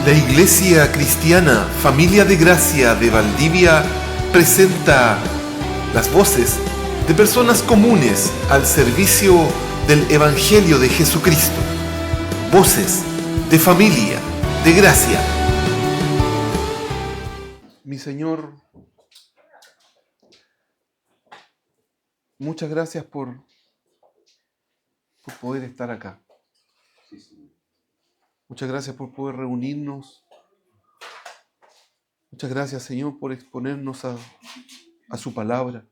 La Iglesia Cristiana Familia de Gracia de Valdivia presenta las voces de personas comunes al servicio del Evangelio de Jesucristo. Voces de familia de gracia. Mi Señor, muchas gracias por poder estar acá. Muchas gracias por poder reunirnos. Muchas gracias, Señor, por exponernos a su palabra.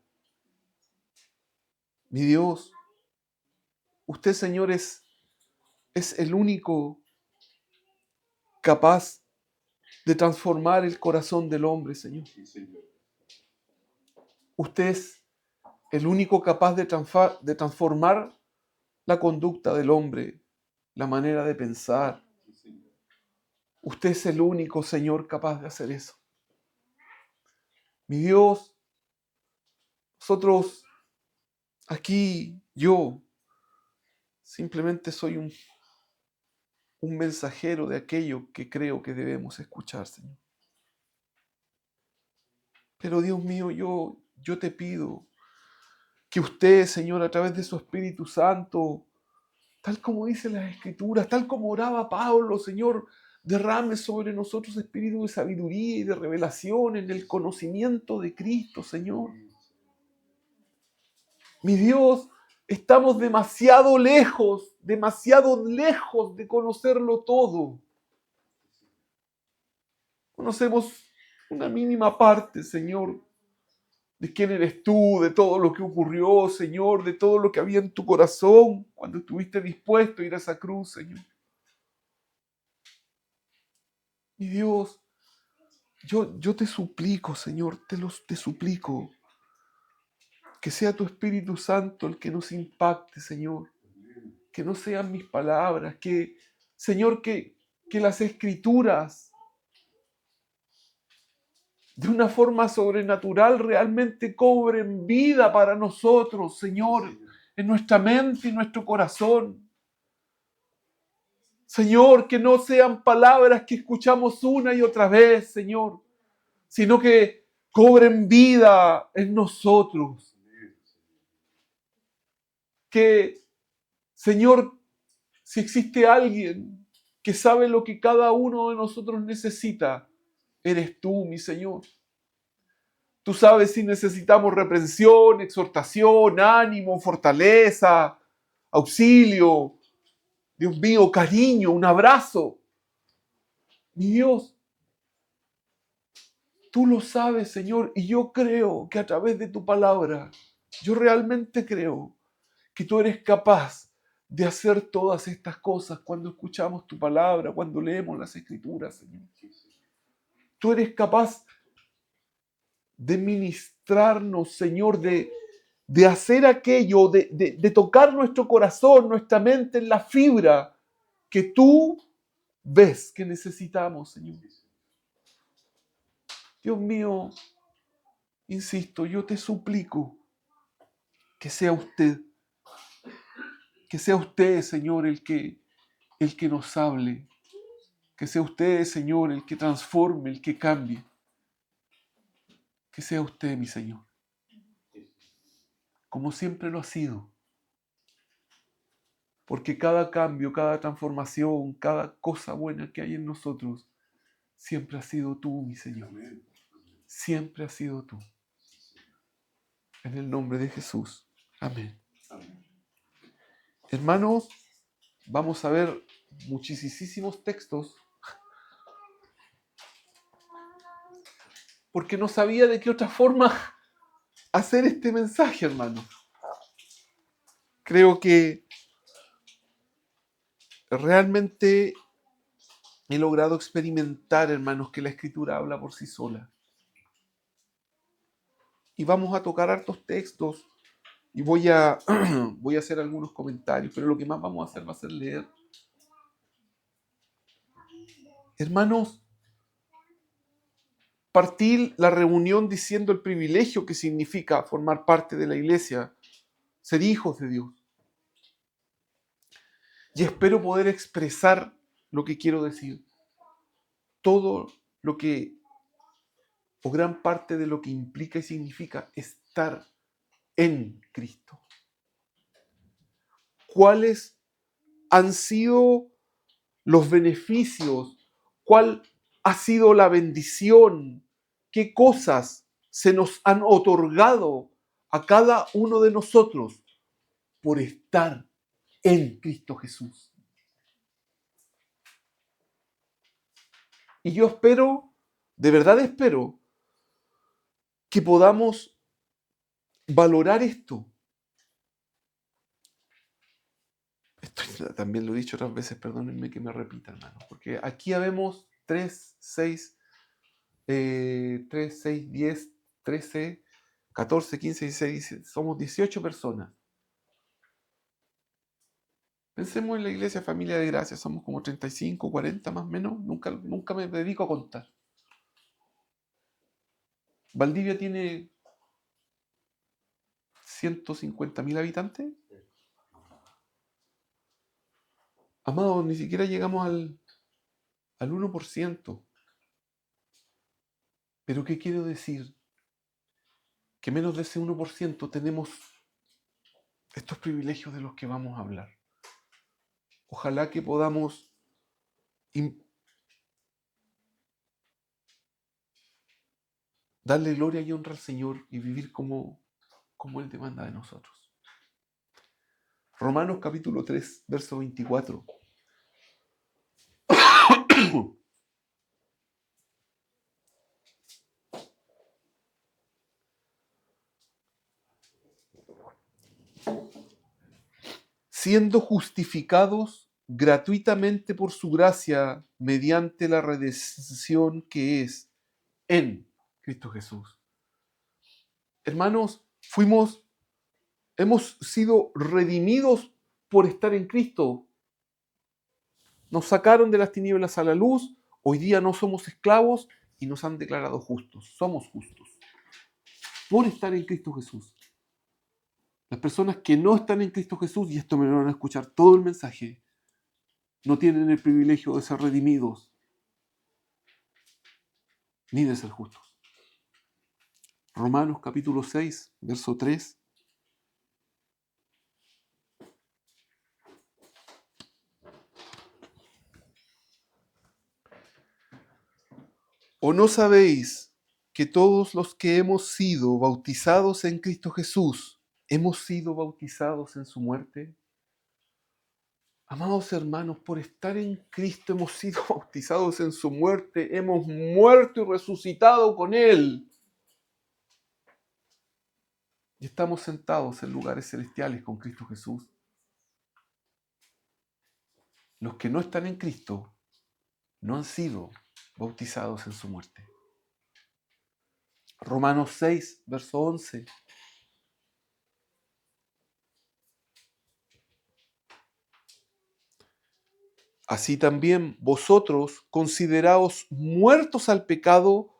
Mi Dios, usted, Señor, es el único capaz de transformar el corazón del hombre, Señor. Usted es el único capaz de transformar la conducta del hombre, la manera de pensar. Usted es el único, Señor, capaz de hacer eso. Mi Dios, nosotros aquí, yo, simplemente soy un mensajero de aquello que creo que debemos escuchar, Señor. Pero Dios mío, yo te pido que usted, Señor, a través de su Espíritu Santo, tal como dice las Escrituras, tal como oraba Pablo, Señor, derrame sobre nosotros espíritu de sabiduría y de revelación en el conocimiento de Cristo, Señor. Mi Dios, estamos demasiado lejos de conocerlo todo. Conocemos una mínima parte, Señor, de quién eres tú, de todo lo que ocurrió, Señor, de todo lo que había en tu corazón cuando estuviste dispuesto a ir a esa cruz, Señor. Mi Dios, yo te suplico, Señor, te suplico, que sea tu Espíritu Santo el que nos impacte, Señor. Que no sean mis palabras, que, Señor, que las Escrituras, de una forma sobrenatural, realmente cobren vida para nosotros, Señor, en nuestra mente y nuestro corazón. Señor, que no sean palabras que escuchamos una y otra vez, Señor, sino que cobren vida en nosotros. Que, Señor, si existe alguien que sabe lo que cada uno de nosotros necesita, eres tú, mi Señor. Tú sabes si necesitamos reprensión, exhortación, ánimo, fortaleza, auxilio, Dios mío, cariño, un abrazo. Mi Dios, tú lo sabes, Señor, y yo creo que a través de tu palabra, yo realmente creo que tú eres capaz de hacer todas estas cosas cuando escuchamos tu palabra, cuando leemos las Escrituras, Señor. Tú eres capaz de ministrarnos, Señor, de hacer aquello, de tocar nuestro corazón, nuestra mente en la fibra que tú ves que necesitamos, Señor. Dios mío, insisto, yo te suplico que sea usted, Señor, el que nos hable, que sea usted, Señor, el que transforme, el que cambie, que sea usted, mi Señor, como siempre lo ha sido. Porque cada cambio, cada transformación, cada cosa buena que hay en nosotros, siempre has sido tú, mi Señor. Siempre has sido tú. En el nombre de Jesús. Amén. Hermanos, vamos a ver muchísimos textos. Porque no sabía de qué otra forma hacer este mensaje, hermanos. Creo que realmente he logrado experimentar, hermanos, que la Escritura habla por sí sola. Y vamos a tocar hartos textos y voy a hacer algunos comentarios, pero lo que más vamos a hacer va a ser leer. Hermanos, partí la reunión diciendo el privilegio que significa formar parte de la iglesia, ser hijos de Dios. Y espero poder expresar lo que quiero decir. todo lo que, o gran parte de lo que implica y significa estar en Cristo. ¿Cuáles han sido los beneficios? ¿Cuál ha sido la bendición? ¿Qué cosas se nos han otorgado a cada uno de nosotros por estar en Cristo Jesús? Y yo espero, de verdad espero, que podamos valorar esto. También lo he dicho otras veces, perdónenme que me repita, hermano, porque aquí habemos 3, 6, 10, 13, 14, 15, 16, 17, somos 18 personas. Pensemos en la iglesia Familia de Gracia, somos como 35, 40 más o menos, nunca me dedico a contar. Valdivia tiene 150.000 habitantes. Amados, ni siquiera llegamos al 1%. Pero ¿qué quiero decir? Que menos de ese 1% tenemos estos privilegios de los que vamos a hablar. Ojalá que podamos darle gloria y honra al Señor y vivir como Él demanda de nosotros. Romanos capítulo 3, verso 24. Siendo justificados gratuitamente por su gracia mediante la redención que es en Cristo Jesús. Hermanos, hemos sido redimidos por estar en Cristo. Nos sacaron de las tinieblas a la luz, hoy día no somos esclavos y nos han declarado justos. Somos justos por estar en Cristo Jesús. Las personas que no están en Cristo Jesús, y esto me lo van a escuchar todo el mensaje, no tienen el privilegio de ser redimidos ni de ser justos. Romanos capítulo 6, verso 3. ¿O no sabéis que todos los que hemos sido bautizados en Cristo Jesús, hemos sido bautizados en su muerte? Amados hermanos, por estar en Cristo hemos sido bautizados en su muerte, hemos muerto y resucitado con Él. Y estamos sentados en lugares celestiales con Cristo Jesús. Los que no están en Cristo no han sido bautizados en su muerte. Romanos 6, verso 11. Así también vosotros consideraos muertos al pecado,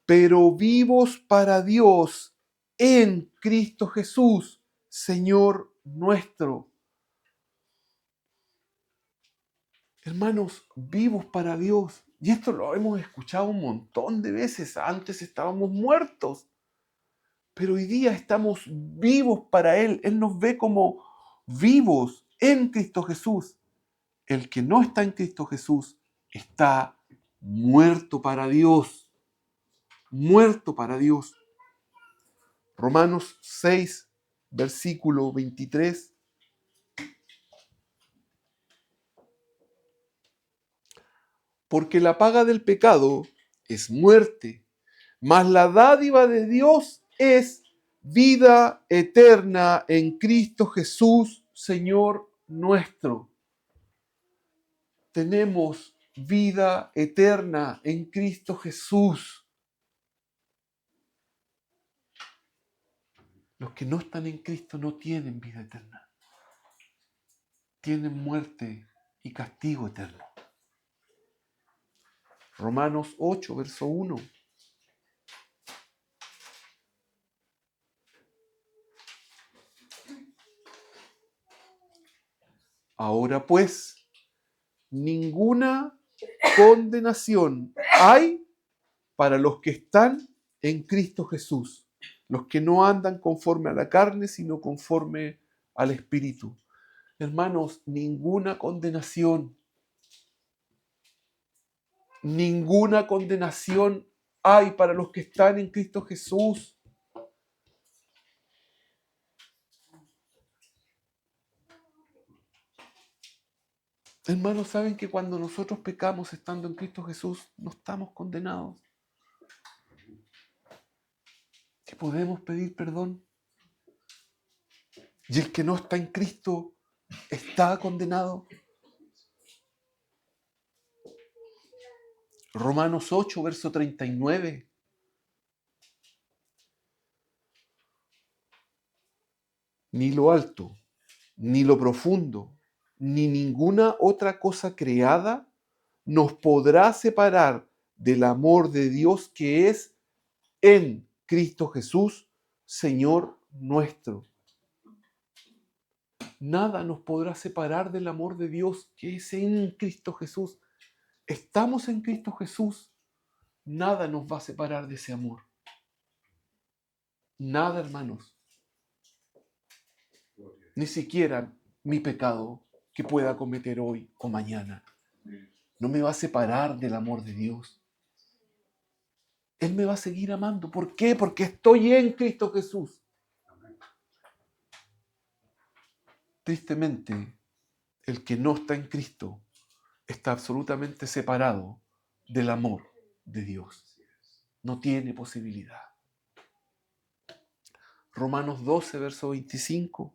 pero vivos para Dios en Cristo Jesús, Señor nuestro. Hermanos, vivos para Dios. Y esto lo hemos escuchado un montón de veces. Antes estábamos muertos, pero hoy día estamos vivos para Él. Él nos ve como vivos en Cristo Jesús. El que no está en Cristo Jesús está muerto para Dios. Muerto para Dios. Romanos 6, versículo 23. Porque la paga del pecado es muerte, mas la dádiva de Dios es vida eterna en Cristo Jesús, Señor nuestro. Tenemos vida eterna en Cristo Jesús. Los que no están en Cristo no tienen vida eterna. Tienen muerte y castigo eterno. Romanos 8, verso 1. Ahora pues, ninguna condenación hay para los que están en Cristo Jesús, los que no andan conforme a la carne, sino conforme al Espíritu. Hermanos, ninguna condenación hay para los que están en Cristo Jesús. Hermanos, ¿saben que cuando nosotros pecamos estando en Cristo Jesús, no estamos condenados? Que podemos pedir perdón. Y el que no está en Cristo está condenado. Romanos 8, verso 39. Ni lo alto, ni lo profundo, ni ninguna otra cosa creada nos podrá separar del amor de Dios que es en Cristo Jesús, Señor nuestro. Nada nos podrá separar del amor de Dios que es en Cristo Jesús. Estamos en Cristo Jesús. Nada nos va a separar de ese amor. Nada, hermanos. Ni siquiera mi pecado que pueda cometer hoy o mañana no me va a separar del amor de Dios. Él me va a seguir amando. ¿Por qué? Porque estoy en Cristo Jesús. Tristemente, el que no está en Cristo está absolutamente separado del amor de Dios. No tiene posibilidad. Romanos 12, verso 25.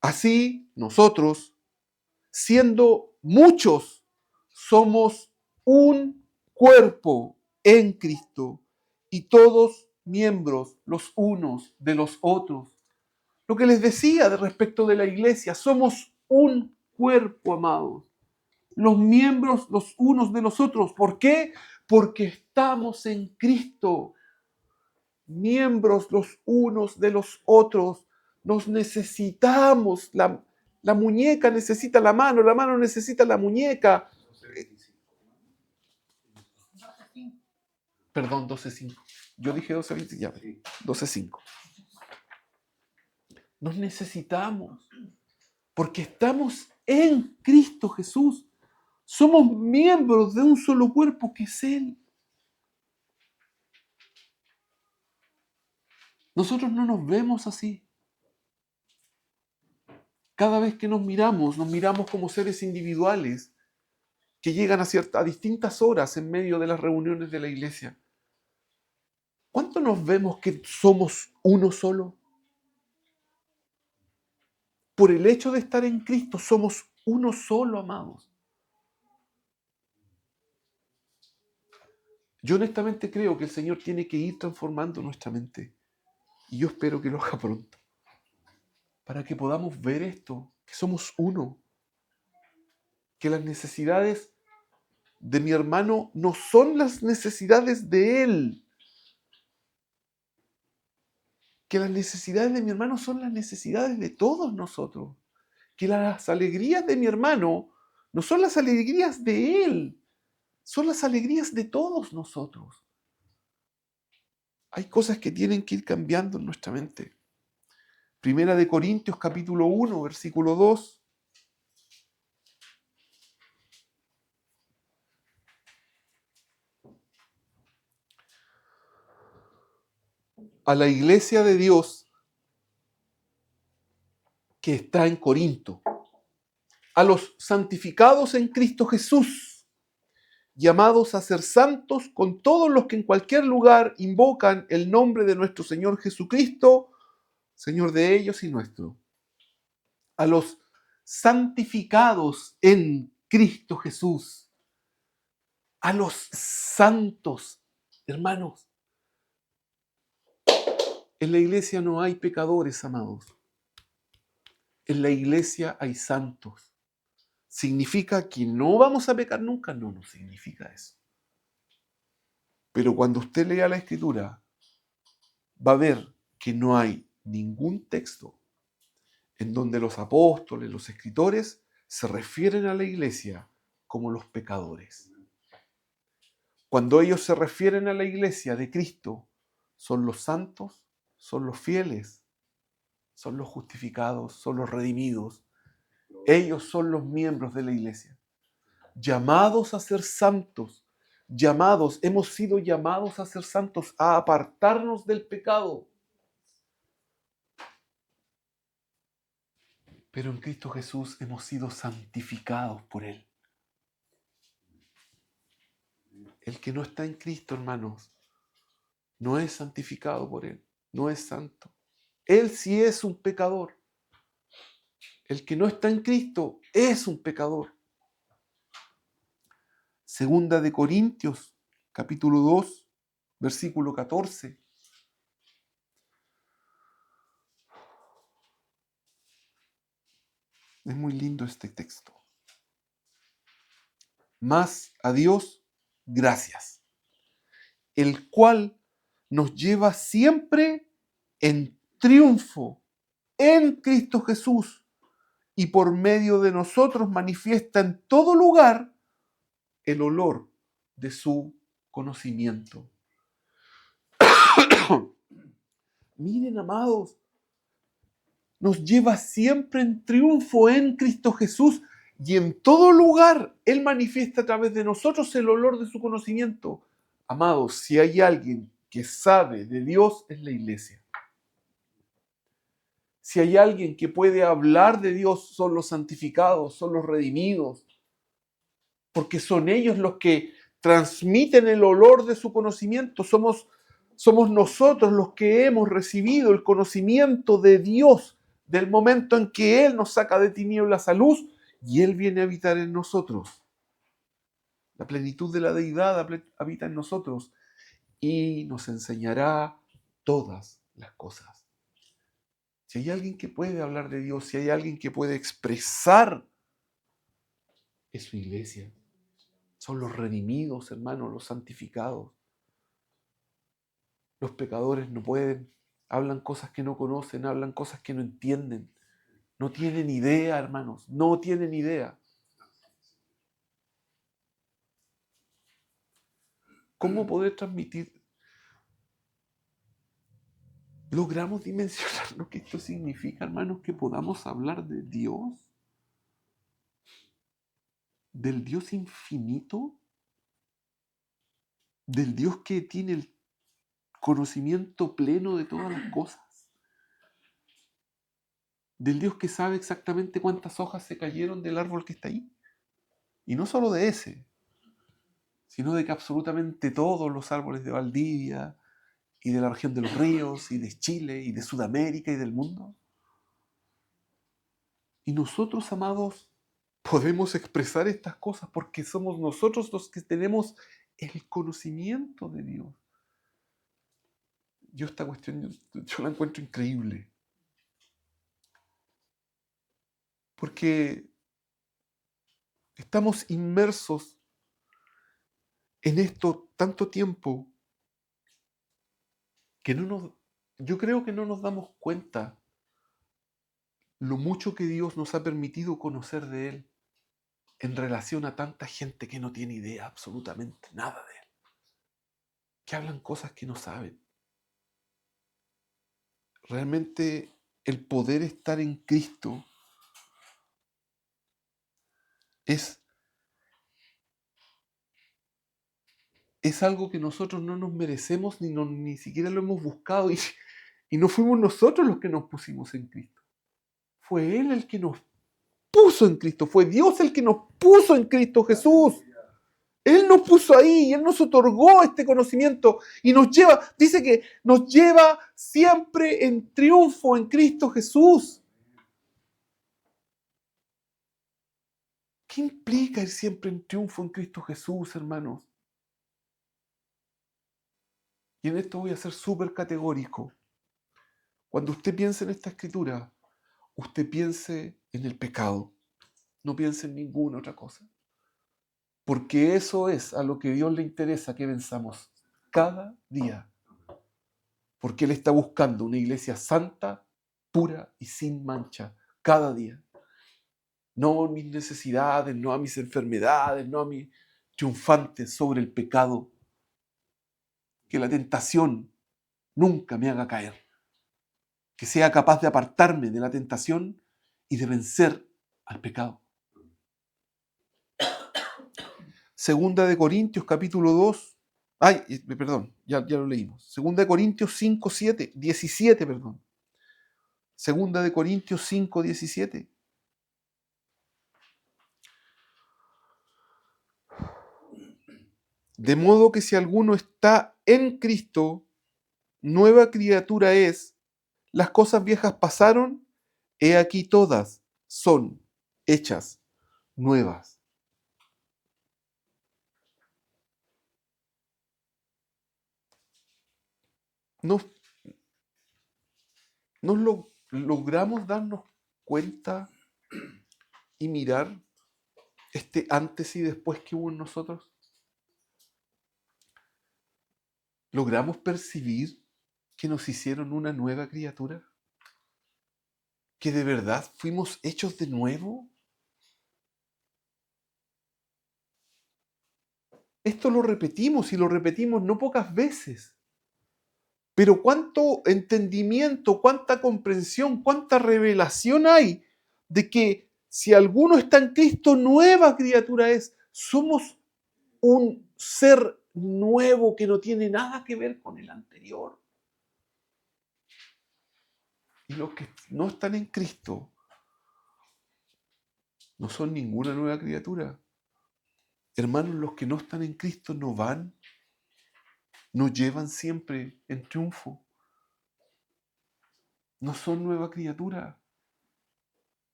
Así, nosotros, siendo muchos, somos un cuerpo en Cristo y todos miembros los unos de los otros. Lo que les decía de respecto de la iglesia, somos un cuerpo, amados. Los miembros los unos de los otros. ¿Por qué? Porque estamos en Cristo. Miembros los unos de los otros. Nos necesitamos. La muñeca necesita la mano necesita la muñeca. Perdón, 12.5. Yo dije 12.20, ya. 12.5. Nos necesitamos. Porque estamos en Cristo Jesús. Somos miembros de un solo cuerpo que es Él. Nosotros no nos vemos así. Cada vez que nos miramos como seres individuales que llegan a distintas horas en medio de las reuniones de la iglesia. ¿Cuánto nos vemos que somos uno solo? Por el hecho de estar en Cristo somos uno solo, amados. Yo honestamente creo que el Señor tiene que ir transformando nuestra mente. Y yo espero que lo haga pronto. Para que podamos ver esto, que somos uno. Que las necesidades de mi hermano no son las necesidades de él. Que las necesidades de mi hermano son las necesidades de todos nosotros. Que las alegrías de mi hermano no son las alegrías de él. Son las alegrías de todos nosotros. Hay cosas que tienen que ir cambiando en nuestra mente. Primera de Corintios capítulo 1, versículo 2. A la iglesia de Dios que está en Corinto, a los santificados en Cristo Jesús, llamados a ser santos con todos los que en cualquier lugar invocan el nombre de nuestro Señor Jesucristo, Señor de ellos y nuestro. A los santificados en Cristo Jesús, a los santos, hermanos. En la iglesia no hay pecadores, amados. En la iglesia hay santos. ¿Significa que no vamos a pecar nunca? No, no significa eso. Pero cuando usted lea la Escritura, va a ver que no hay ningún texto en donde los apóstoles, los escritores, se refieren a la iglesia como los pecadores. Cuando ellos se refieren a la iglesia de Cristo, son los santos, son los fieles, son los justificados, son los redimidos. Ellos son los miembros de la iglesia, llamados a ser santos, hemos sido llamados a ser santos, a apartarnos del pecado. Pero en Cristo Jesús hemos sido santificados por Él. El que no está en Cristo, hermanos, no es santificado por Él, no es santo. Él sí es un pecador. El que no está en Cristo es un pecador. Segunda de Corintios, capítulo 2, versículo 14. Es muy lindo este texto. Mas a Dios, gracias, el cual nos lleva siempre en triunfo en Cristo Jesús y por medio de nosotros manifiesta en todo lugar el olor de su conocimiento. Miren, amados, nos lleva siempre en triunfo en Cristo Jesús y en todo lugar Él manifiesta a través de nosotros el olor de su conocimiento. Amados, si hay alguien que sabe de Dios, es la iglesia. Si hay alguien que puede hablar de Dios, son los santificados, son los redimidos, porque son ellos los que transmiten el olor de su conocimiento. Somos nosotros los que hemos recibido el conocimiento de Dios, del momento en que Él nos saca de tinieblas a luz y Él viene a habitar en nosotros. La plenitud de la deidad habita en nosotros y nos enseñará todas las cosas. Si hay alguien que puede hablar de Dios, si hay alguien que puede expresar, es su iglesia. Son los redimidos, hermanos, los santificados. Los pecadores no pueden, hablan cosas que no conocen, hablan cosas que no entienden. No tienen idea, hermanos, no tienen idea. ¿Cómo poder transmitir? ¿Logramos dimensionar lo que esto significa, hermanos? Que podamos hablar de Dios, del Dios infinito, del Dios que tiene el conocimiento pleno de todas las cosas, del Dios que sabe exactamente cuántas hojas se cayeron del árbol que está ahí. Y no solo de ese, sino de que absolutamente todos los árboles de Valdivia y de la región de los ríos y de Chile y de Sudamérica y del mundo. Y nosotros, amados, podemos expresar estas cosas porque somos nosotros los que tenemos el conocimiento de Dios. Yo esta cuestión, yo la encuentro increíble. Porque estamos inmersos en esto tanto tiempo que yo creo que no nos damos cuenta lo mucho que Dios nos ha permitido conocer de Él en relación a tanta gente que no tiene idea absolutamente nada de Él, que hablan cosas que no saben. Realmente el poder estar en Cristo es algo que nosotros no nos merecemos ni siquiera lo hemos buscado y no fuimos nosotros los que nos pusimos en Cristo. Fue Él el que nos puso en Cristo, fue Dios el que nos puso en Cristo Jesús. Él nos puso ahí y Él nos otorgó este conocimiento y dice que nos lleva siempre en triunfo en Cristo Jesús. ¿Qué implica ir siempre en triunfo en Cristo Jesús, hermanos? Y en esto voy a ser súper categórico. Cuando usted piense en esta escritura, usted piense en el pecado. No piense en ninguna otra cosa. Porque eso es a lo que Dios le interesa que venzamos cada día. Porque Él está buscando una iglesia santa, pura y sin mancha, cada día. no a mis necesidades, no a mis enfermedades, no a mi triunfante sobre el pecado. Que la tentación nunca me haga caer. Que sea capaz de apartarme de la tentación y de vencer al pecado. Segunda de Corintios, capítulo 2. Perdón, ya lo leímos. Segunda de Corintios 5, 7, 17, perdón. Segunda de Corintios 5, 17. De modo que si alguno está en Cristo, nueva criatura es, las cosas viejas pasaron, he aquí todas son hechas nuevas. Nos logramos darnos cuenta y mirar este antes y después que hubo en nosotros. ¿Logramos percibir que nos hicieron una nueva criatura? ¿Que de verdad fuimos hechos de nuevo? Esto lo repetimos y lo repetimos no pocas veces. Pero cuánto entendimiento, cuánta comprensión, cuánta revelación hay de que si alguno está en Cristo, nueva criatura es. Somos un ser nuevo que no tiene nada que ver con el anterior. Y los que no están en Cristo no son ninguna nueva criatura. Hermanos, los que no están en Cristo no llevan siempre en triunfo. No son nueva criatura.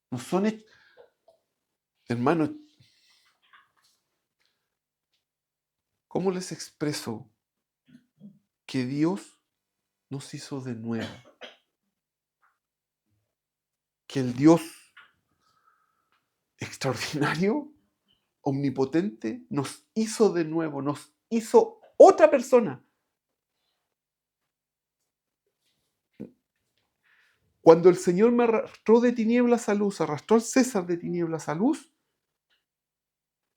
No son... Hermanos, ¿cómo les expreso que Dios nos hizo de nuevo? Que el Dios extraordinario, omnipotente, nos hizo de nuevo, nos hizo otra persona. Cuando el Señor me arrastró de tinieblas a luz, arrastró al César de tinieblas a luz,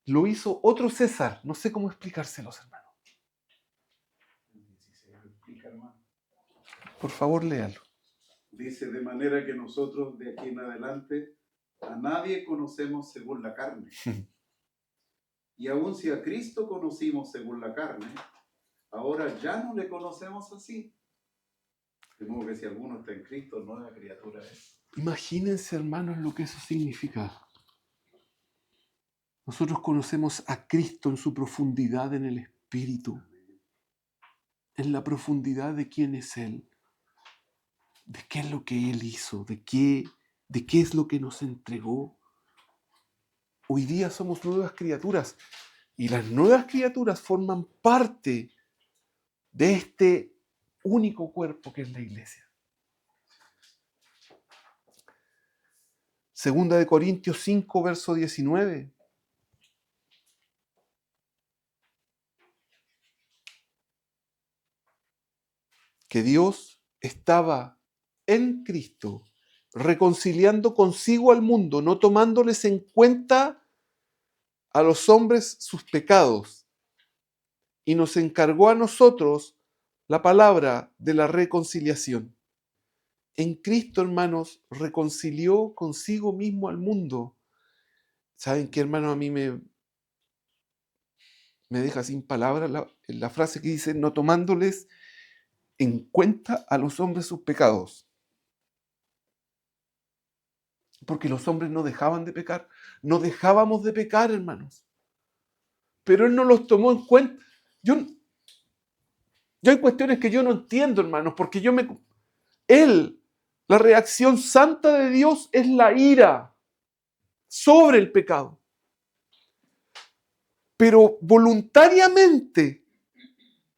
lo hizo otro César. No sé cómo explicárselos, hermano. Por favor, léalo. Dice, de manera que nosotros de aquí en adelante a nadie conocemos según la carne. Y aun si a Cristo conocimos según la carne, ahora ya no le conocemos así. De modo que si alguno está en Cristo, nueva criatura es. Imagínense, hermanos, lo que eso significa. Nosotros conocemos a Cristo en su profundidad en el Espíritu, en la profundidad de quién es Él, de qué es lo que Él hizo, de qué es lo que nos entregó. Hoy día somos nuevas criaturas y las nuevas criaturas forman parte de este único cuerpo que es la iglesia. Segunda de Corintios 5, verso 19. Que Dios estaba en Cristo reconciliando consigo al mundo, no tomándoles en cuenta a los hombres sus pecados, y nos encargó a nosotros la palabra de la reconciliación. En Cristo, hermanos, reconcilió consigo mismo al mundo. ¿Saben qué, hermano? A mí me deja sin palabras la frase que dice, no tomándoles en cuenta a los hombres sus pecados. Porque los hombres no dejaban de pecar. No dejábamos de pecar, hermanos. Pero Él no los tomó en cuenta. Yo hay cuestiones que yo no entiendo, hermanos, porque la reacción santa de Dios es la ira sobre el pecado. Pero voluntariamente,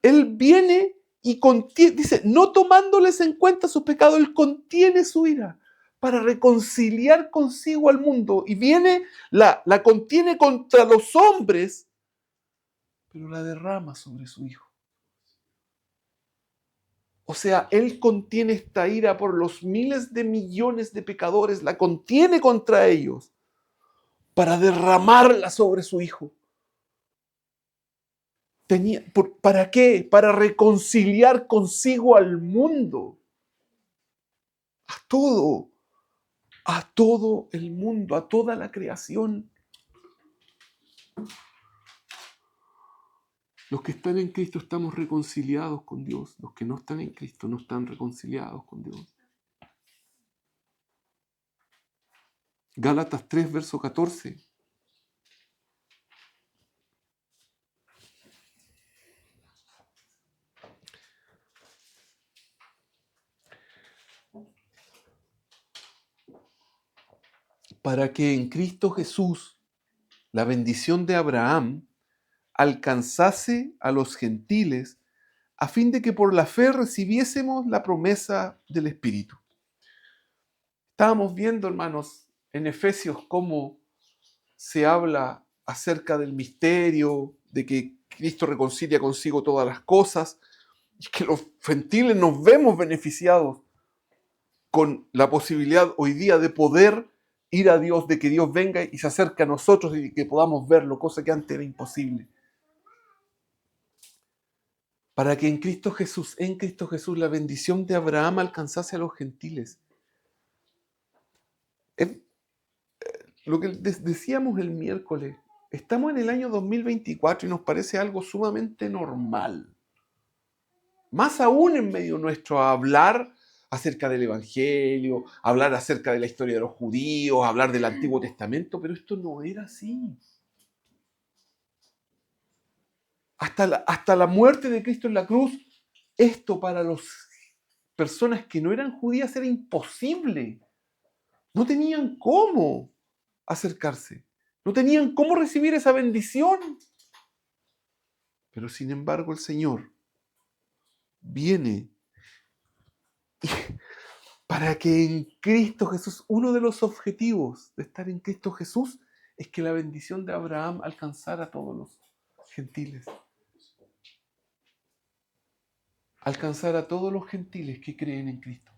Él viene y dice, no tomándoles en cuenta sus pecados, Él contiene su ira para reconciliar consigo al mundo. Y viene, la contiene contra los hombres, pero la derrama sobre su Hijo. O sea, Él contiene esta ira por los miles de millones de pecadores, la contiene contra ellos, para derramarla sobre su Hijo. ¿Para qué? Para reconciliar consigo al mundo. A todo el mundo, a toda la creación. Los que están en Cristo estamos reconciliados con Dios. Los que no están en Cristo no están reconciliados con Dios. Gálatas 3, verso 14. Para que en Cristo Jesús la bendición de Abraham alcanzase a los gentiles, a fin de que por la fe recibiésemos la promesa del Espíritu. Estábamos viendo, hermanos, en Efesios cómo se habla acerca del misterio, de que Cristo reconcilia consigo todas las cosas, y que los gentiles nos vemos beneficiados con la posibilidad hoy día de poder ir a Dios, de que Dios venga y se acerque a nosotros y que podamos verlo, cosa que antes era imposible. Para que en Cristo Jesús, la bendición de Abraham alcanzase a los gentiles. Lo que decíamos el miércoles, estamos en el año 2024 y nos parece algo sumamente normal. Más aún en medio nuestro hablar acerca del Evangelio, hablar acerca de la historia de los judíos, hablar del Antiguo Testamento, pero esto no era así. Hasta la muerte de Cristo en la cruz, esto para las personas que no eran judías era imposible. No tenían cómo acercarse. No tenían cómo recibir esa bendición. Pero sin embargo el Señor viene para que en Cristo Jesús, uno de los objetivos de estar en Cristo Jesús es que la bendición de Abraham alcanzara a todos los gentiles. Alcanzar a todos los gentiles que creen en Cristo.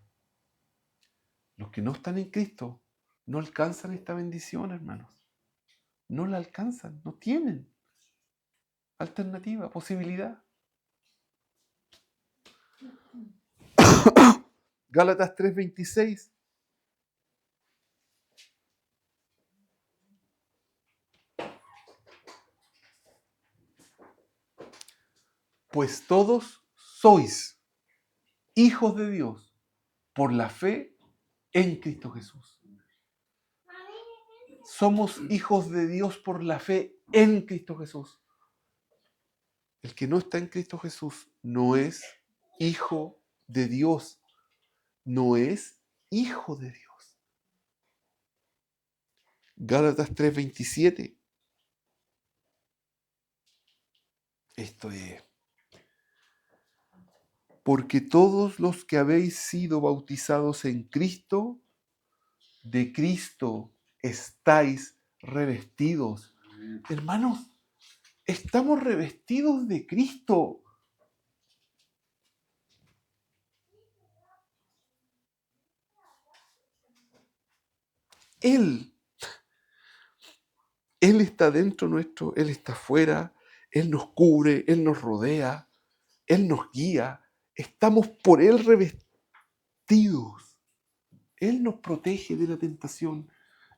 Los que no están en Cristo no alcanzan esta bendición, hermanos. No la alcanzan, no tienen alternativa, posibilidad. Gálatas 3:26. Pues todos sois hijos de Dios por la fe en Cristo Jesús. Somos hijos de Dios por la fe en Cristo Jesús. El que no está en Cristo Jesús no es hijo de Dios. No es hijo de Dios. Gálatas 3:27. Esto es: porque todos los que habéis sido bautizados en Cristo, de Cristo estáis revestidos. Hermanos, estamos revestidos de Cristo. Él está dentro nuestro, Él está afuera, Él nos cubre, Él nos rodea, Él nos guía. Estamos por Él revestidos. Él nos protege de la tentación.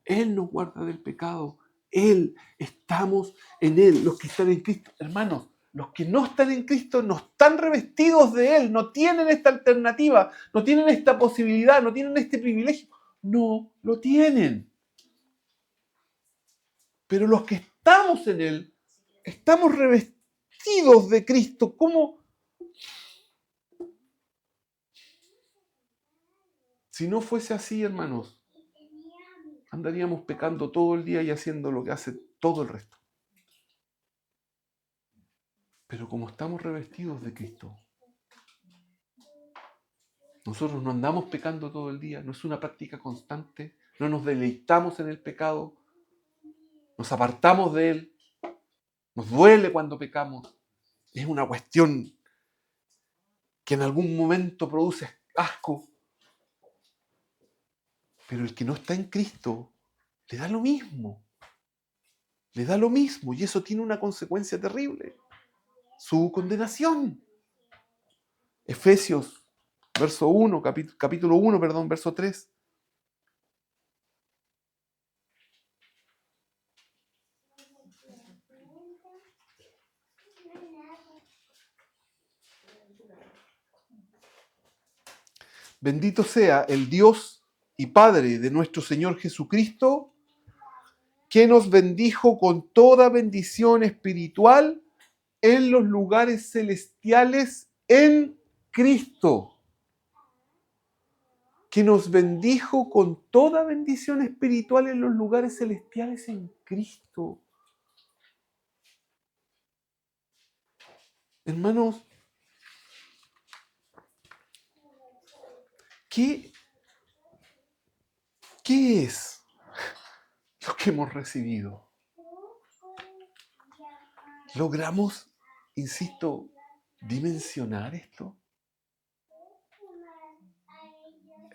Él nos guarda del pecado. Estamos en Él. Los que están en Cristo, hermanos, los que no están en Cristo no están revestidos de Él, no tienen esta alternativa, no tienen esta posibilidad, no tienen este privilegio. No lo tienen. Pero los que estamos en Él, estamos revestidos de Cristo. ¿Cómo? Si no fuese así, hermanos, andaríamos pecando todo el día y haciendo lo que hace todo el resto. Pero como estamos revestidos de Cristo, nosotros no andamos pecando todo el día, no es una práctica constante, no nos deleitamos en el pecado, nos apartamos de él, nos duele cuando pecamos. Es una cuestión que en algún momento produce asco. Pero el que no está en Cristo, le da lo mismo. Le da lo mismo y eso tiene una consecuencia terrible. Su condenación. Efesios, verso 1, capítulo 1, perdón, verso 3. Bendito sea el Dios y Padre de nuestro Señor Jesucristo, que nos bendijo con toda bendición espiritual en los lugares celestiales en Cristo. Que nos bendijo con toda bendición espiritual en los lugares celestiales en Cristo. Hermanos, ¿qué es lo que hemos recibido? ¿Logramos, insisto, dimensionar esto?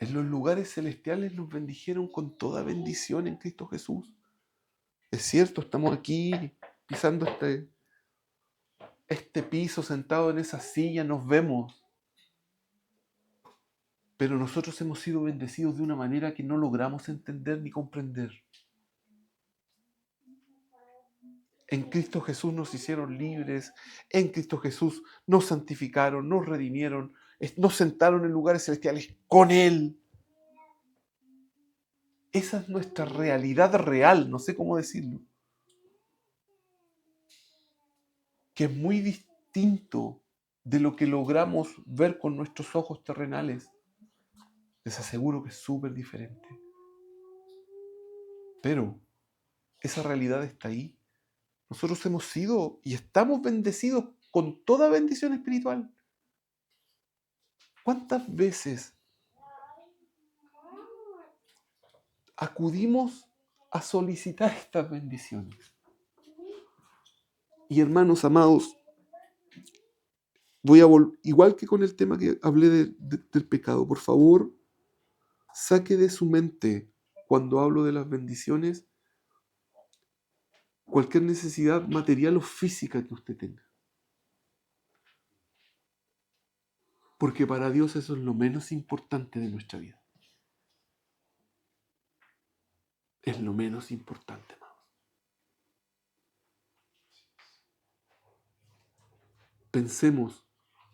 En los lugares celestiales nos bendijeron con toda bendición en Cristo Jesús. Es cierto, estamos aquí pisando este piso, sentado en esa silla, nos vemos. Pero nosotros hemos sido bendecidos de una manera que no logramos entender ni comprender. En Cristo Jesús nos hicieron libres, en Cristo Jesús nos santificaron, nos redimieron, nos sentaron en lugares celestiales con Él. Esa es nuestra realidad real, no sé cómo decirlo. Que es muy distinto de lo que logramos ver con nuestros ojos terrenales. Les aseguro que es súper diferente. Pero esa realidad está ahí. Nosotros hemos sido y estamos bendecidos con toda bendición espiritual. ¿Cuántas veces acudimos a solicitar estas bendiciones? Y hermanos amados, igual que con el tema que hablé del pecado, por favor, saque de su mente, cuando hablo de las bendiciones, cualquier necesidad material o física que usted tenga. Porque para Dios eso es lo menos importante de nuestra vida. Es lo menos importante, hermanos. Pensemos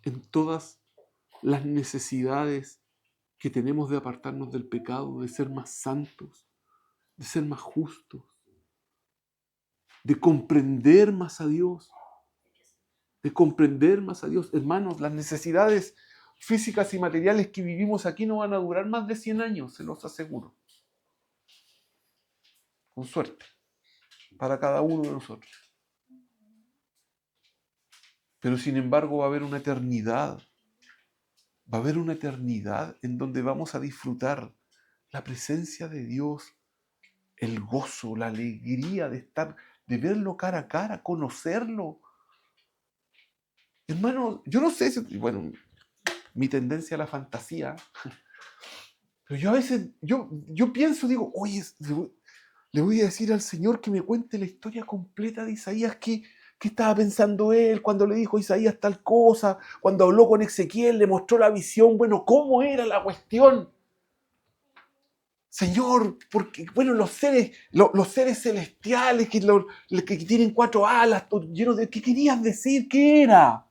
en todas las necesidades que tenemos de apartarnos del pecado, de ser más santos, de ser más justos, de comprender más a Dios, Hermanos, las necesidades físicas y materiales que vivimos aquí no van a durar más de 100 años, se los aseguro. Con suerte, para cada uno de nosotros. Pero sin embargo va a haber una eternidad. Va a haber una eternidad en donde vamos a disfrutar la presencia de Dios, el gozo, la alegría de verlo cara a cara, conocerlo. Hermano, yo no sé si, bueno, mi tendencia a la fantasía, pero yo a veces, yo pienso, digo, oye, le voy a decir al Señor que me cuente la historia completa de Isaías, ¿qué estaba pensando él cuando le dijo a Isaías tal cosa? Cuando habló con Ezequiel, le mostró la visión, bueno, ¿cómo era la cuestión? Señor, porque, bueno, los seres celestiales que tienen 4 alas, llenos de... ¿Qué querías decir? ¿Qué era?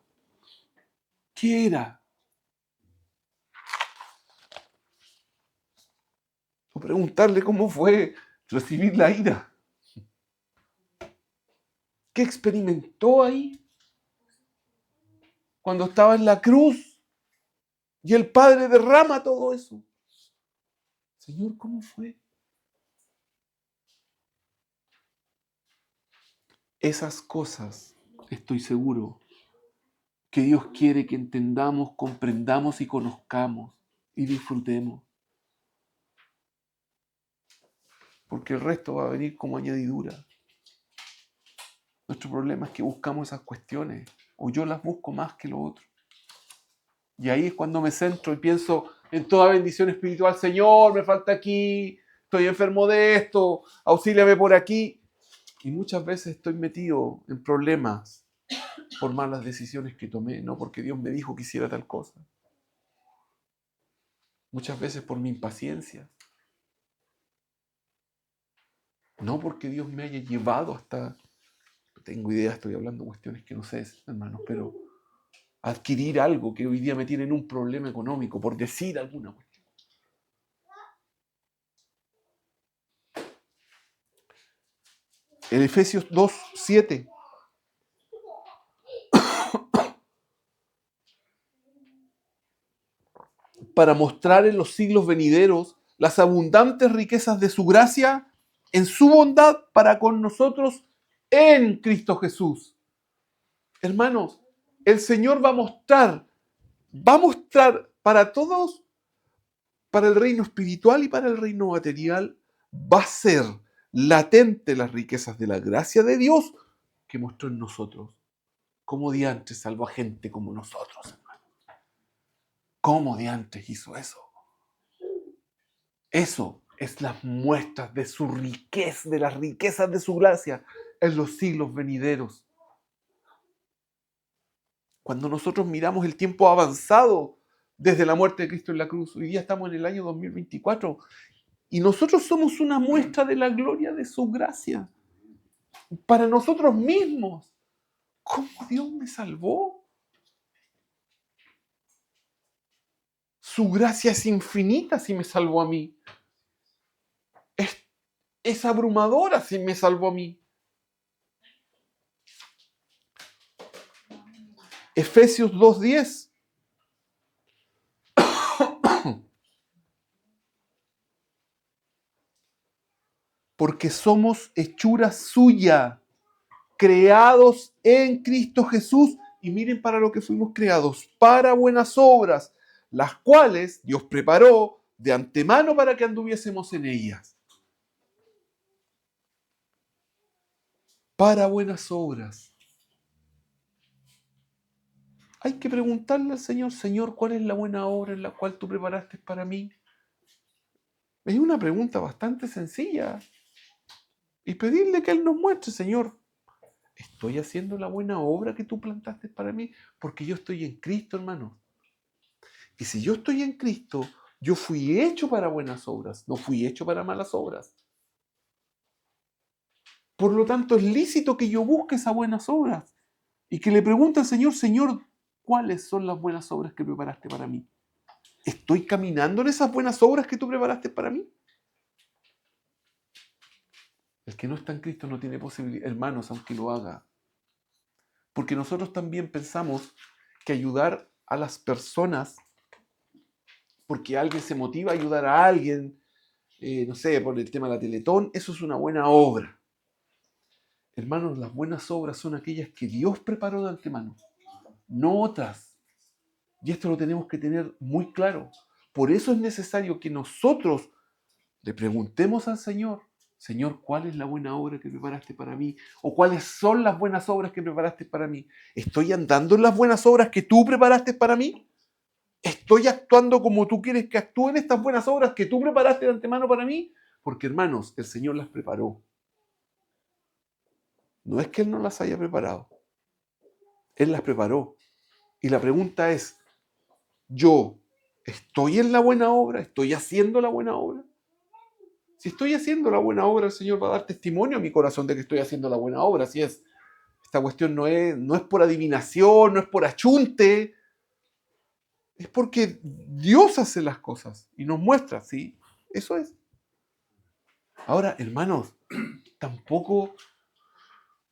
¿Qué era? O preguntarle cómo fue recibir la ira. ¿Qué experimentó ahí? Cuando estaba en la cruz y el Padre derrama todo eso. Señor, ¿cómo fue? Esas cosas, estoy seguro, que Dios quiere que entendamos, comprendamos y conozcamos y disfrutemos. Porque el resto va a venir como añadidura. Nuestro problema es que buscamos esas cuestiones, o yo las busco más que lo otro. Y ahí es cuando me centro y pienso en toda bendición espiritual. Señor, me falta aquí, estoy enfermo de esto, auxíliame por aquí. Y muchas veces estoy metido en problemas por malas decisiones que tomé, no porque Dios me dijo que hiciera tal cosa. Muchas veces por mi impaciencia. No porque Dios me haya llevado hasta, no tengo idea, estoy hablando de cuestiones que no sé, hermanos, pero adquirir algo que hoy día me tiene en un problema económico, por decir alguna cuestión. En Efesios 2:7. Para mostrar en los siglos venideros las abundantes riquezas de su gracia en su bondad para con nosotros en Cristo Jesús. Hermanos, el Señor va a mostrar para todos, para el reino espiritual y para el reino material, va a ser latente las riquezas de la gracia de Dios que mostró en nosotros. ¿Cómo diantres salvó a gente como nosotros, hermano? ¿Cómo diantres hizo eso? Eso es las muestras de su riqueza, de las riquezas de su gracia en los siglos venideros. Cuando nosotros miramos el tiempo avanzado desde la muerte de Cristo en la cruz, hoy día estamos en el año 2024 y nosotros somos una muestra de la gloria de su gracia para nosotros mismos. ¿Cómo Dios me salvó? Su gracia es infinita si me salvó a mí. Es abrumadora si me salvó a mí. Efesios 2:10. Porque somos hechura suya, creados en Cristo Jesús. Y miren para lo que fuimos creados, para buenas obras, las cuales Dios preparó de antemano para que anduviésemos en ellas. Para buenas obras. Hay que preguntarle al Señor, Señor, ¿cuál es la buena obra en la cual tú preparaste para mí? Es una pregunta bastante sencilla. Y pedirle que Él nos muestre, Señor, ¿estoy haciendo la buena obra que tú plantaste para mí? Porque yo estoy en Cristo, hermano. Y si yo estoy en Cristo, yo fui hecho para buenas obras, no fui hecho para malas obras. Por lo tanto, es lícito que yo busque esas buenas obras y que le pregunte al Señor, Señor, ¿cuáles son las buenas obras que preparaste para mí? ¿Estoy caminando en esas buenas obras que tú preparaste para mí? El que no está en Cristo no tiene posibilidad, hermanos, aunque lo haga. Porque nosotros también pensamos que ayudar a las personas, porque alguien se motiva a ayudar a alguien, no sé, por el tema de la Teletón, eso es una buena obra. Hermanos, las buenas obras son aquellas que Dios preparó de antemano, no otras. Y esto lo tenemos que tener muy claro. Por eso es necesario que nosotros le preguntemos al Señor, Señor, ¿cuál es la buena obra que preparaste para mí? ¿O cuáles son las buenas obras que preparaste para mí? ¿Estoy andando en las buenas obras que tú preparaste para mí? ¿Estoy actuando como tú quieres que actúe en estas buenas obras que tú preparaste de antemano para mí? Porque, hermanos, el Señor las preparó. No es que Él no las haya preparado. Él las preparó. Y la pregunta es, ¿yo estoy en la buena obra? ¿Estoy haciendo la buena obra? Si estoy haciendo la buena obra, el Señor va a dar testimonio a mi corazón de que estoy haciendo la buena obra. Así es. Esta cuestión no es por adivinación, no es por achunte. Es porque Dios hace las cosas y nos muestra, ¿sí? Eso es. Ahora, hermanos, tampoco,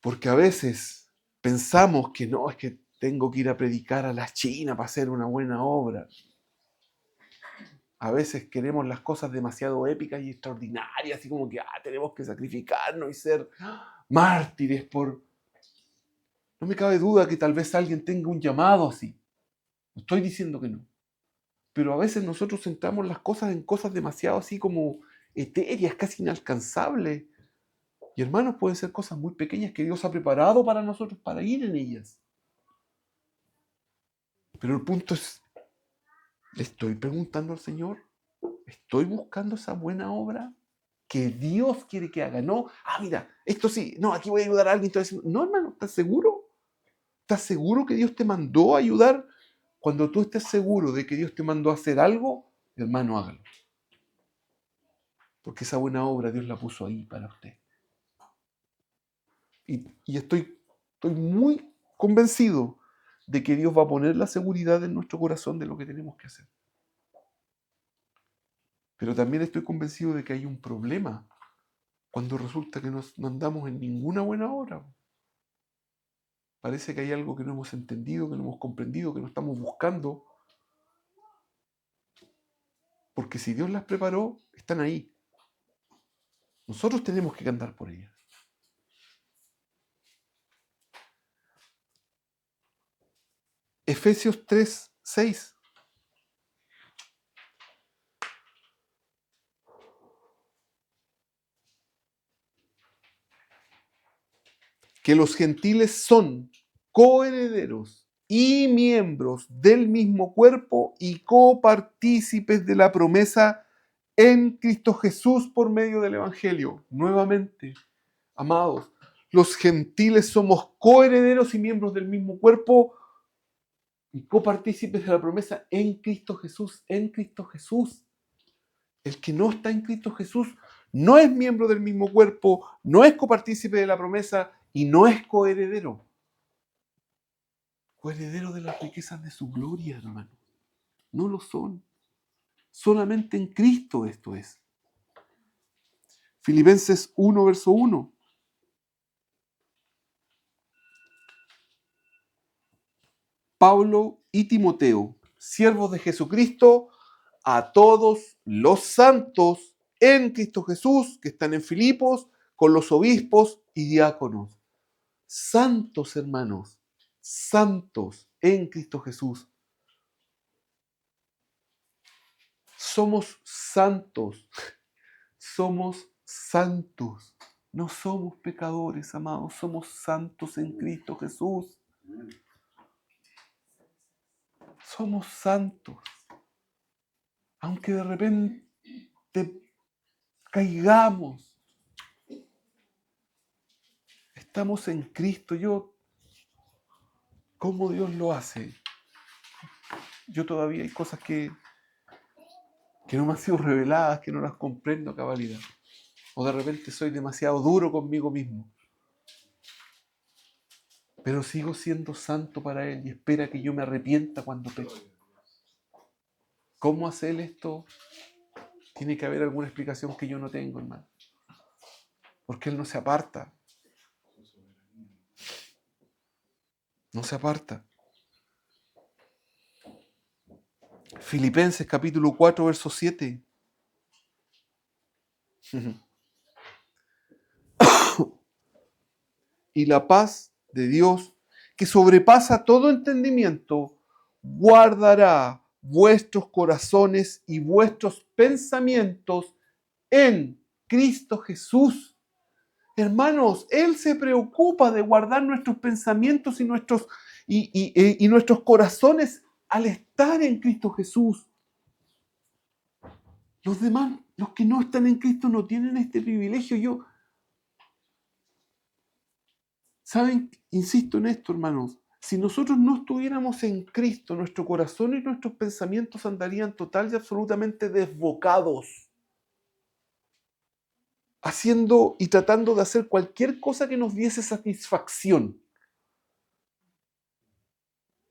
porque a veces pensamos que no, es que tengo que ir a predicar a la China para hacer una buena obra. A veces queremos las cosas demasiado épicas y extraordinarias, así como que tenemos que sacrificarnos y ser mártires por... No me cabe duda que tal vez alguien tenga un llamado así. No estoy diciendo que no. Pero a veces nosotros centramos las cosas en cosas demasiado así como etéreas, casi inalcanzables. Y hermanos, pueden ser cosas muy pequeñas que Dios ha preparado para nosotros para ir en ellas. Pero el punto es, ¿le estoy preguntando al Señor? ¿Estoy buscando esa buena obra? que Dios quiere que haga. No, mira, esto sí, no, aquí voy a ayudar a alguien. No, hermano, ¿estás seguro? ¿Estás seguro que Dios te mandó a ayudar? Cuando tú estés seguro de que Dios te mandó a hacer algo, hermano, hágalo. Porque esa buena obra Dios la puso ahí para usted. Y estoy muy convencido de que Dios va a poner la seguridad en nuestro corazón de lo que tenemos que hacer. Pero también estoy convencido de que hay un problema cuando resulta que no andamos en ninguna buena obra. Parece que hay algo que no hemos entendido, que no hemos comprendido, que no estamos buscando. Porque si Dios las preparó, están ahí. Nosotros tenemos que andar por ellas. Efesios 3:6. Que los gentiles son coherederos y miembros del mismo cuerpo y copartícipes de la promesa en Cristo Jesús por medio del Evangelio. Nuevamente, amados, los gentiles somos coherederos y miembros del mismo cuerpo y copartícipes de la promesa en Cristo Jesús. En Cristo Jesús. El que no está en Cristo Jesús no es miembro del mismo cuerpo, no es copartícipe de la promesa y no es coheredero. Coheredero de las riquezas de su gloria, hermano. No lo son. Solamente en Cristo esto es. Filipenses 1, verso 1. Pablo y Timoteo, siervos de Jesucristo, a todos los santos en Cristo Jesús que están en Filipos, con los obispos y diáconos. Santos, hermanos, santos en Cristo Jesús. Somos santos, somos santos. No somos pecadores, amados, somos santos en Cristo Jesús. Somos santos. Aunque de repente caigamos, estamos en Cristo. ¿Cómo Dios lo hace? Yo todavía hay cosas que no me han sido reveladas, que no las comprendo a cabalidad. O de repente soy demasiado duro conmigo mismo. Pero sigo siendo santo para Él y espera que yo me arrepienta cuando peco. ¿Cómo hace Él esto? Tiene que haber alguna explicación que yo no tengo, hermano. Porque Él no se aparta. No se aparta. Filipenses capítulo 4, verso 7. Y la paz de Dios, que sobrepasa todo entendimiento, guardará vuestros corazones y vuestros pensamientos en Cristo Jesús. Hermanos, Él se preocupa de guardar nuestros pensamientos y nuestros corazones al estar en Cristo Jesús. Los demás, los que no están en Cristo, no tienen este privilegio. ¿Saben? Insisto en esto, hermanos. Si nosotros no estuviéramos en Cristo, nuestro corazón y nuestros pensamientos andarían total y absolutamente desbocados, haciendo y tratando de hacer cualquier cosa que nos diese satisfacción.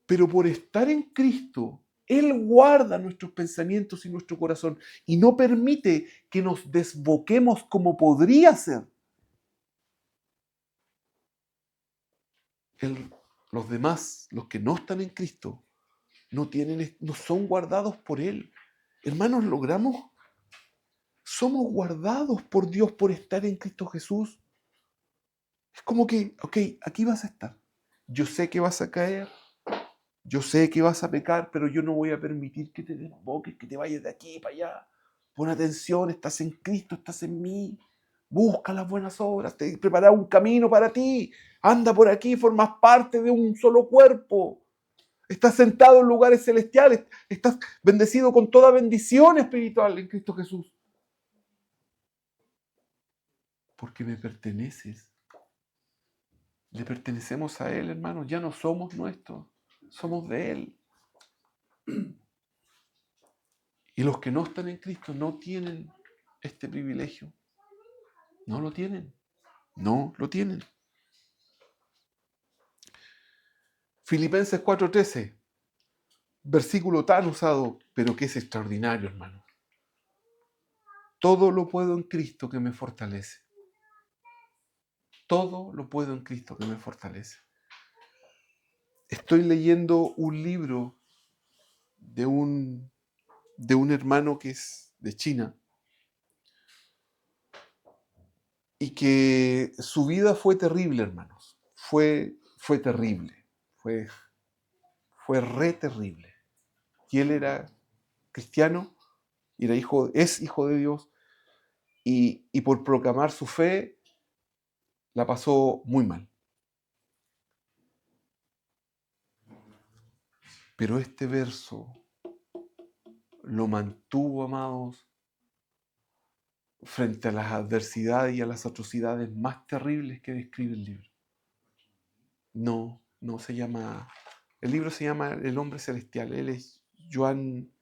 Pero por estar en Cristo, Él guarda nuestros pensamientos y nuestro corazón y no permite que nos desboquemos como podría ser. Los demás, los que no están en Cristo, no son guardados por Él. Hermanos, somos guardados por Dios por estar en Cristo Jesús. Es como que, ok, aquí vas a estar. Yo sé que vas a caer, yo sé que vas a pecar, pero yo no voy a permitir que te desboques, que te vayas de aquí para allá. Pon atención, estás en Cristo, estás en mí. Busca las buenas obras, te he preparado un camino para ti. Anda por aquí, formas parte de un solo cuerpo. Estás sentado en lugares celestiales. Estás bendecido con toda bendición espiritual en Cristo Jesús. Porque me perteneces. Le pertenecemos a Él, hermanos. Ya no somos nuestros, somos de Él. Y los que no están en Cristo no tienen este privilegio. No lo tienen. No lo tienen. Filipenses 4:13. Versículo tan usado, pero que es extraordinario, hermano. Todo lo puedo en Cristo que me fortalece. Todo lo puedo en Cristo que me fortalece. Estoy leyendo un libro de un hermano que es de China y que su vida fue terrible, hermanos. Fue terrible. Fue re terrible. Y él era cristiano, es hijo de Dios, y por proclamar su fe la pasó muy mal. Pero este verso lo mantuvo, amados, frente a las adversidades y a las atrocidades más terribles que describe el libro. No se llama... El libro se llama El hombre celestial. Él es Joan...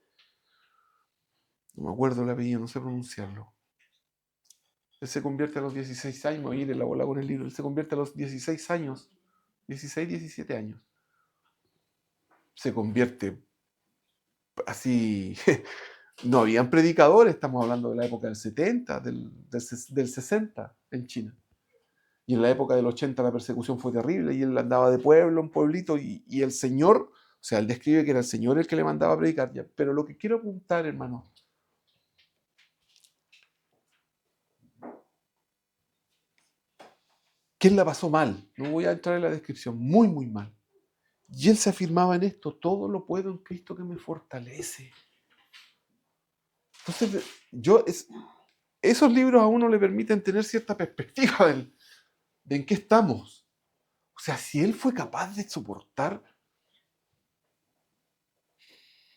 No me acuerdo el apellido, no sé pronunciarlo. Él se convierte a los 16 años, me voy a ir en la bola con el libro. Él se convierte a los 16 años, 16, 17 años. Se convierte así... No habían predicadores, estamos hablando de la época del 70, del 60 en China. Y en la época del 80 la persecución fue terrible y él andaba de pueblo en pueblito y el Señor, o sea, él describe que era el Señor el que le mandaba a predicar. Ya. Pero lo que quiero apuntar, hermano, que él la pasó mal. No voy a entrar en la descripción, muy, muy mal. Y él se afirmaba en esto: todo lo puedo en Cristo que me fortalece. Entonces, esos libros a uno le permiten tener cierta perspectiva de en qué estamos. O sea, si él fue capaz de soportar,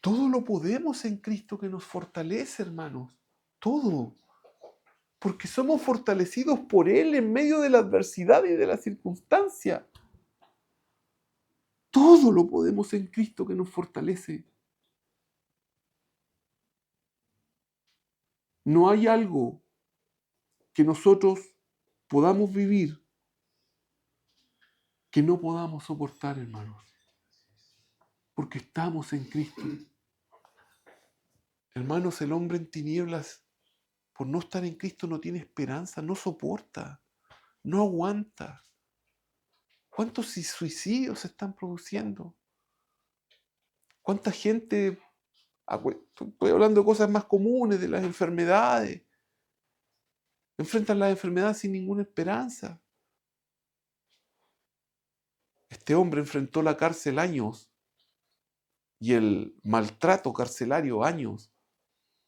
todo lo podemos en Cristo que nos fortalece, hermanos. Todo. Porque somos fortalecidos por Él en medio de la adversidad y de la circunstancia. Todo lo podemos en Cristo que nos fortalece. No hay algo que nosotros podamos vivir que no podamos soportar, hermanos. Porque estamos en Cristo. Hermanos, el hombre en tinieblas, por no estar en Cristo, no tiene esperanza, no soporta, no aguanta. ¿Cuántos suicidios se están produciendo? ¿Cuánta gente, estoy hablando de cosas más comunes, de las enfermedades, enfrentan las enfermedades sin ninguna esperanza? Este hombre enfrentó la cárcel años y el maltrato carcelario años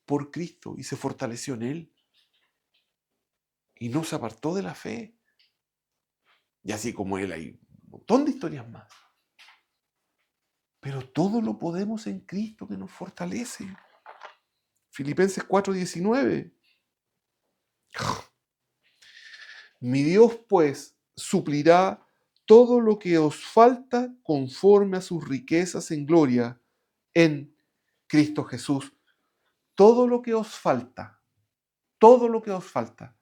por Cristo y se fortaleció en Él y no se apartó de la fe. Y así como Él hay un montón de historias más. Pero todo lo podemos en Cristo que nos fortalece. Filipenses 4:19. Mi Dios, pues, suplirá todo lo que os falta conforme a sus riquezas en gloria en Cristo Jesús. Todo lo que os falta. Todo lo que os falta.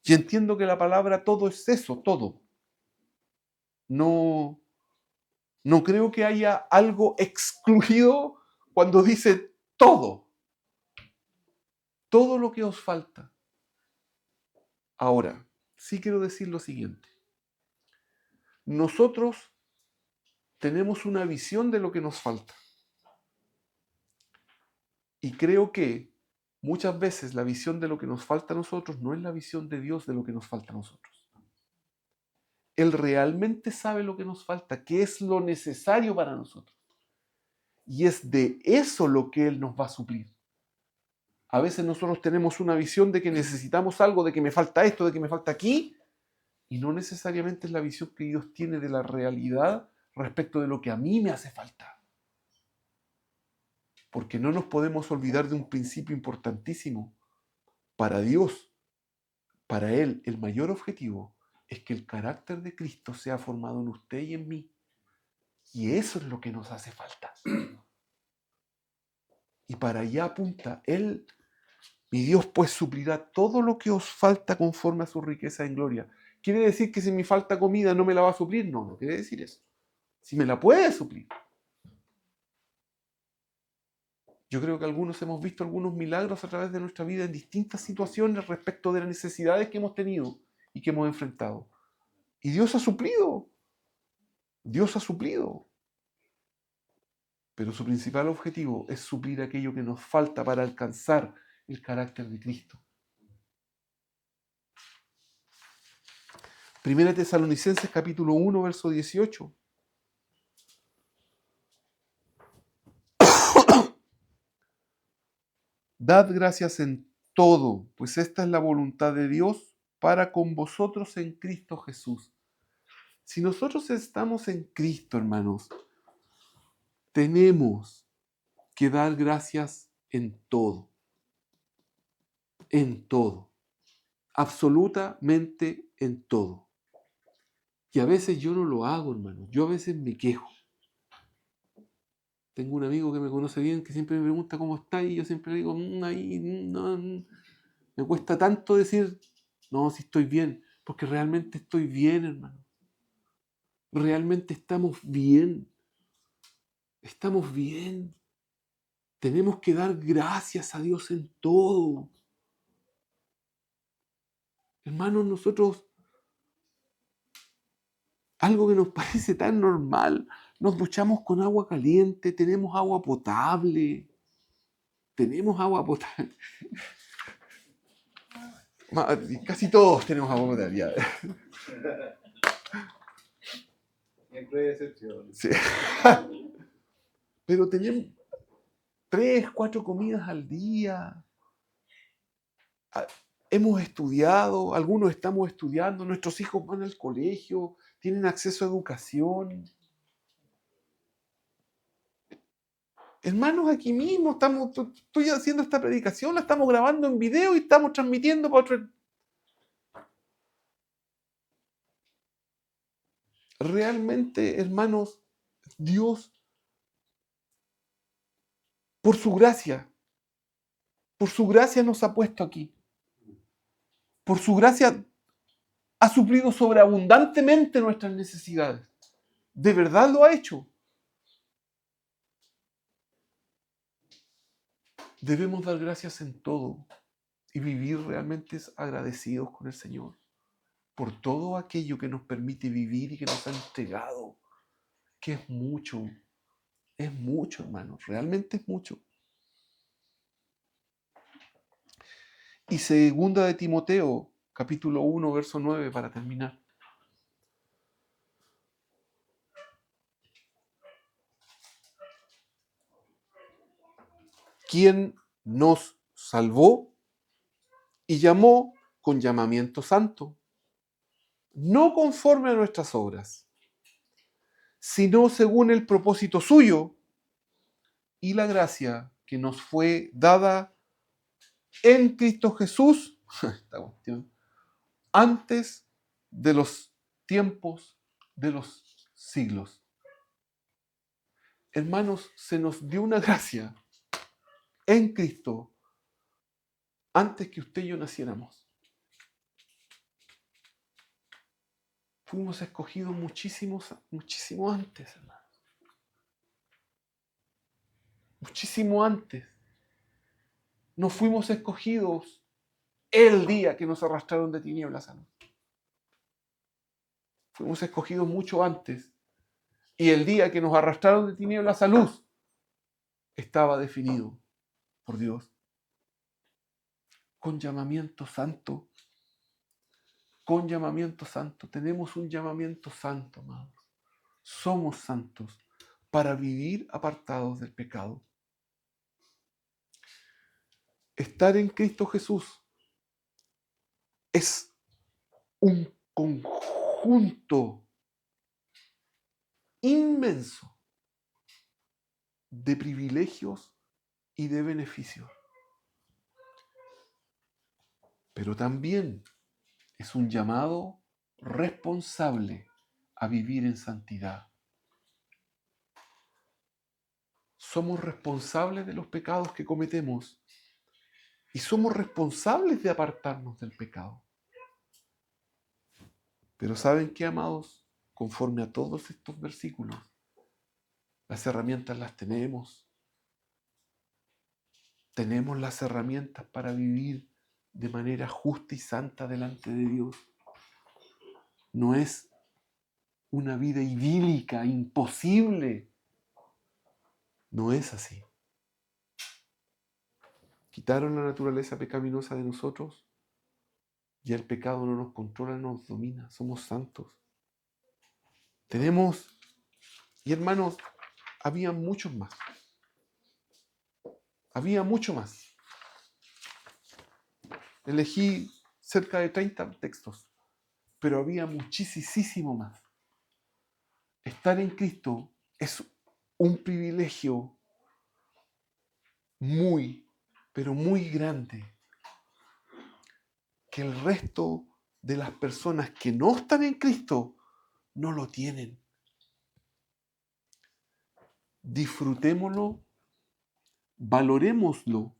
Y entiendo que la palabra todo es eso, todo. No creo que haya algo excluido cuando dice todo. Todo lo que os falta. Ahora, sí quiero decir lo siguiente. Nosotros tenemos una visión de lo que nos falta. Y creo que muchas veces la visión de lo que nos falta a nosotros no es la visión de Dios de lo que nos falta a nosotros. Él realmente sabe lo que nos falta, qué es lo necesario para nosotros. Y es de eso lo que Él nos va a suplir. A veces nosotros tenemos una visión de que necesitamos algo, de que me falta esto, de que me falta aquí, y no necesariamente es la visión que Dios tiene de la realidad respecto de lo que a mí me hace falta. Porque no nos podemos olvidar de un principio importantísimo. Para Dios, Para Él, el mayor objetivo es que el carácter de Cristo sea formado en usted y en mí. Y eso es lo que nos hace falta. Y para allá apunta Él. Mi Dios pues suplirá todo lo que os falta conforme a su riqueza en gloria. ¿Quiere decir que si me falta comida no me la va a suplir? No, no quiere decir eso. Si me la puede suplir. Yo creo que algunos hemos visto algunos milagros a través de nuestra vida en distintas situaciones respecto de las necesidades que hemos tenido y que hemos enfrentado. Y Dios ha suplido. Dios ha suplido. Pero su principal objetivo es suplir aquello que nos falta para alcanzar el carácter de Cristo. Primera Tesalonicenses capítulo 1, verso 18. Dad gracias en todo, pues esta es la voluntad de Dios para con vosotros en Cristo Jesús. Si nosotros estamos en Cristo, hermanos, tenemos que dar gracias en todo. En todo. Absolutamente en todo. Y a veces yo no lo hago, hermano. Yo a veces me quejo. Tengo un amigo que me conoce bien que siempre me pregunta cómo está y yo siempre le digo, ahí, no, me cuesta tanto decir, no, si estoy bien, porque realmente estoy bien, hermano. Realmente estamos bien. Estamos bien. Tenemos que dar gracias a Dios en todo. Hermanos, nosotros, algo que nos parece tan normal, nos duchamos con agua caliente, tenemos agua potable. Tenemos agua potable. Casi todos tenemos agua potable. Ya. Siempre hay excepciones. Sí. Pero tenemos 3, 4 comidas al día. Hemos estudiado, algunos estamos estudiando, nuestros hijos van al colegio, tienen acceso a educación. Hermanos, aquí mismo estoy haciendo esta predicación, la estamos grabando en video y estamos transmitiendo para otro. Realmente, hermanos, Dios, por su gracia nos ha puesto aquí. Por su gracia ha suplido sobreabundantemente nuestras necesidades. De verdad lo ha hecho. Debemos dar gracias en todo y vivir realmente agradecidos con el Señor por todo aquello que nos permite vivir y que nos ha entregado, que es mucho, hermanos, realmente es mucho. Y segunda de Timoteo, capítulo 1, verso 9, para terminar. Quien nos salvó y llamó con llamamiento santo, no conforme a nuestras obras, sino según el propósito suyo y la gracia que nos fue dada en Cristo Jesús, esta cuestión, antes de los tiempos de los siglos. Hermanos, se nos dio una gracia en Cristo antes que usted y yo naciéramos. Fuimos escogidos muchísimo antes, hermano. Muchísimo antes. No fuimos escogidos el día que nos arrastraron de tinieblas a luz. Fuimos escogidos mucho antes. Y el día que nos arrastraron de tinieblas a luz estaba definido por Dios. Con llamamiento santo. Con llamamiento santo. Tenemos un llamamiento santo, amados. Somos santos para vivir apartados del pecado. Estar en Cristo Jesús es un conjunto inmenso de privilegios y de beneficios. Pero también es un llamado responsable a vivir en santidad. Somos responsables de los pecados que cometemos y somos responsables de apartarnos del pecado. Pero ¿saben qué, amados? Conforme a todos estos versículos, las herramientas las tenemos. Tenemos las herramientas para vivir de manera justa y santa delante de Dios. No es una vida idílica, imposible. No es así. Quitaron la naturaleza pecaminosa de nosotros y el pecado no nos controla, no nos domina. Somos santos. Tenemos, y hermanos, había muchos más. Había mucho más. Elegí cerca de 30 textos, pero había muchísimo más. Estar en Cristo es un privilegio muy, pero muy grande que el resto de las personas que no están en Cristo no lo tienen. Disfrutémoslo, valorémoslo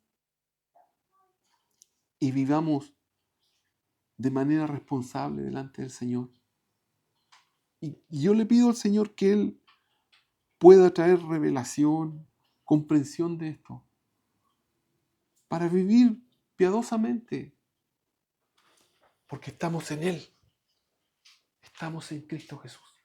y vivamos de manera responsable delante del Señor. Y yo le pido al Señor que Él pueda traer revelación, comprensión de esto, para vivir piadosamente, porque estamos en Él, estamos en Cristo Jesús.